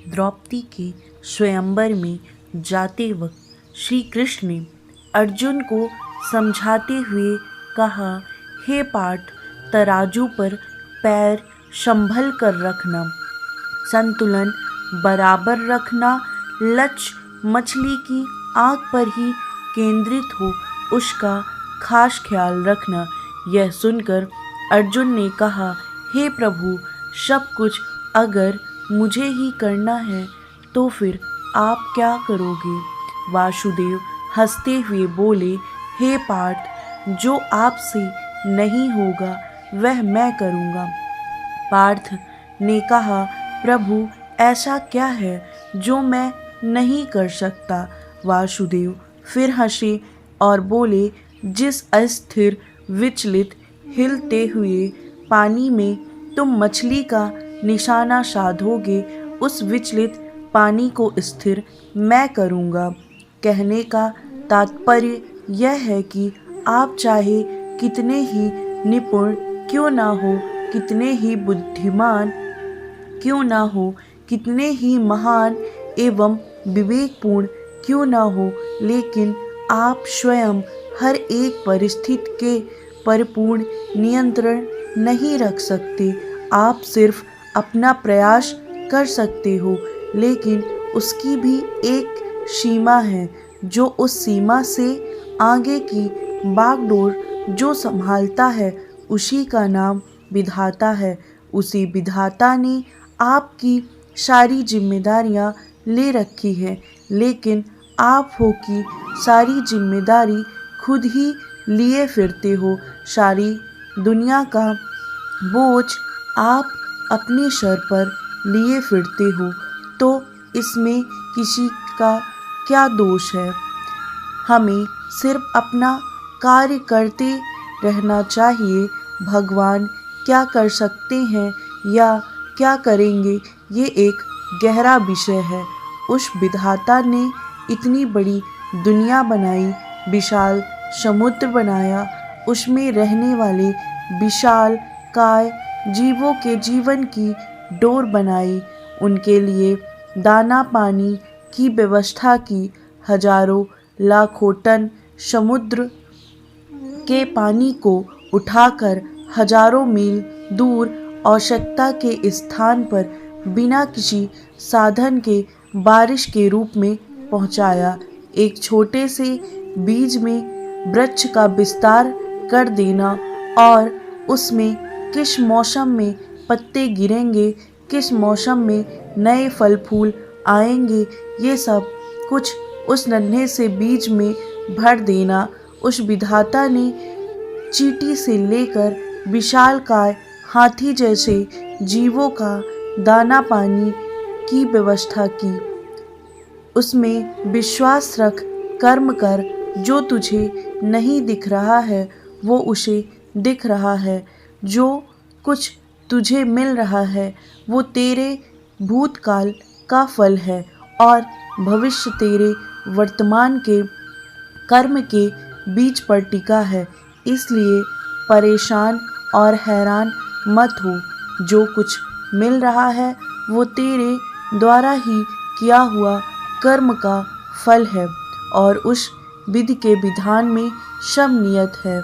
द्रौपदी के स्वयंवर में जाते वक्त श्री कृष्ण ने अर्जुन को समझाते हुए कहा, हे पार्थ, तराजू पर पैर संभल कर रखना, संतुलन बराबर रखना, लक्ष्य मछली की आँख पर ही केंद्रित हो, उसका खास ख्याल रखना। यह सुनकर अर्जुन ने कहा, हे प्रभु, सब कुछ अगर मुझे ही करना है तो फिर आप क्या करोगे? वासुदेव हंसते हुए बोले, हे पार्थ, जो आपसे नहीं होगा वह मैं करूँगा। पार्थ ने कहा, प्रभु, ऐसा क्या है जो मैं नहीं कर सकता? वासुदेव फिर हंसे और बोले, जिस अस्थिर, विचलित, हिलते हुए पानी में तुम मछली का निशाना साधोगे, उस विचलित पानी को स्थिर मैं करूँगा। कहने का तात्पर्य यह है कि आप चाहे कितने ही निपुण क्यों ना हो, कितने ही बुद्धिमान क्यों ना हो, कितने ही महान एवं विवेकपूर्ण क्यों ना हो, लेकिन आप स्वयं हर एक परिस्थिति के परिपूर्ण नियंत्रण नहीं रख सकते। आप सिर्फ अपना प्रयास कर सकते हो, लेकिन उसकी भी एक सीमा है। जो उस सीमा से आगे की बागडोर जो संभालता है, उसी का नाम विधाता है। उसी विधाता ने आपकी सारी जिम्मेदारियां ले रखी है, लेकिन आप हो कि सारी जिम्मेदारी खुद ही लिए फिरते हो। सारी दुनिया का बोझ आप अपने सर पर लिए फिरते हो, तो इसमें किसी का क्या दोष है? हमें सिर्फ अपना कार्य करते रहना चाहिए। भगवान क्या कर सकते हैं या क्या करेंगे, ये एक गहरा विषय है। उस विधाता ने इतनी बड़ी दुनिया बनाई, विशाल समुद्र बनाया, उसमें रहने वाले विशाल काय जीवों के जीवन की डोर बनाई, उनके लिए दाना पानी की व्यवस्था की, हजारों लाखों टन समुद्र के पानी को उठाकर हजारों मील दूर आवश्यकता के स्थान पर बिना किसी साधन के बारिश के रूप में पहुंचाया। एक छोटे से बीज में वृक्ष का विस्तार कर देना और उसमें किस मौसम में पत्ते गिरेंगे, किस मौसम में नए फल फूल आएंगे, ये सब कुछ उस नन्हे से बीज में भर देना। उस विधाता ने चींटी से लेकर विशालकाय हाथी जैसे जीवों का दाना पानी की व्यवस्था की। उसमें विश्वास रख, कर्म कर। जो तुझे नहीं दिख रहा है वो उसे दिख रहा है। जो कुछ तुझे मिल रहा है वो तेरे भूतकाल का फल है और भविष्य तेरे वर्तमान के कर्म के बीच पर टिका है। इसलिए परेशान और हैरान मत हो। जो कुछ मिल रहा है वो तेरे द्वारा ही किया हुआ कर्म का फल है और उस विधि के विधान में सब नियत है।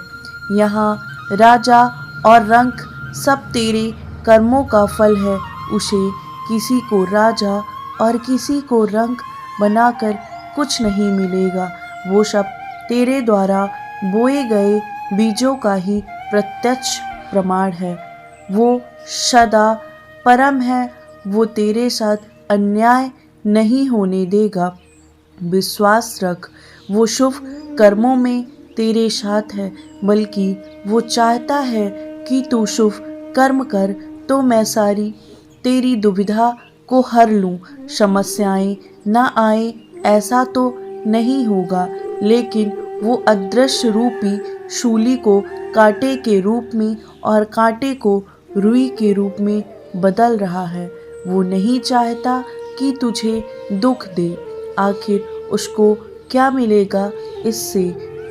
यहाँ राजा और रंक सब तेरे कर्मों का फल है। उसे किसी को राजा और किसी को रंक बनाकर कुछ नहीं मिलेगा। वो सब तेरे द्वारा बोए गए बीजों का ही प्रत्यक्ष प्रमाण है। वो सदा परम है। वो तेरे साथ अन्याय नहीं होने देगा। विश्वास रख, वो शुभ कर्मों में तेरे साथ है, बल्कि वो चाहता है कि तू शुभ कर्म कर तो मैं सारी तेरी दुविधा को हर लूँ। समस्याएं ना आए ऐसा तो नहीं होगा, लेकिन वो अदृश्य रूपी शूली को कांटे के रूप में और कांटे को रुई के रूप में बदल रहा है। वो नहीं चाहता कि तुझे दुख दे। आखिर उसको क्या मिलेगा इससे?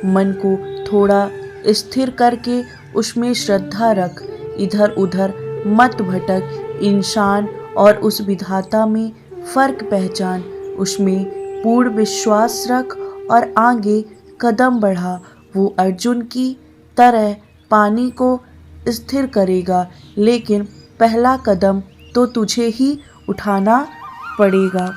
मन को थोड़ा स्थिर करके उसमें श्रद्धा रख, इधर उधर मत भटक। इंसान और उस विधाता में फ़र्क पहचान, उसमें पूर्ण विश्वास रख और आगे कदम बढ़ा। वो अर्जुन की तरह पानी को स्थिर करेगा, लेकिन पहला कदम तो तुझे ही उठाना पड़ेगा।